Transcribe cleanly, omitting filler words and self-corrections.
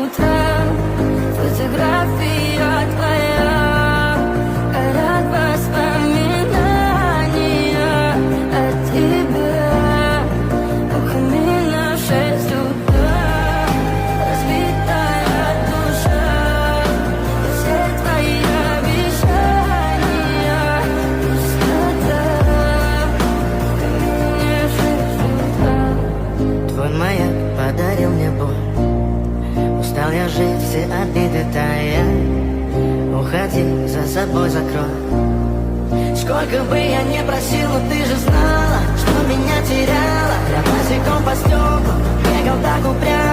утра. Фотография твоя, горят воспоминания о тебе. У камина в 6 утра, разбитая душа. Все твои обещания, пустота. В камине в 6 утра. Твой маяк подарил мне боль. Устал я жить, все обиды тая. Уходи, за собой закрой. Сколько бы я не просил, но ты же знала, что меня теряла. Я босиком по стеклу бегал так упрямо.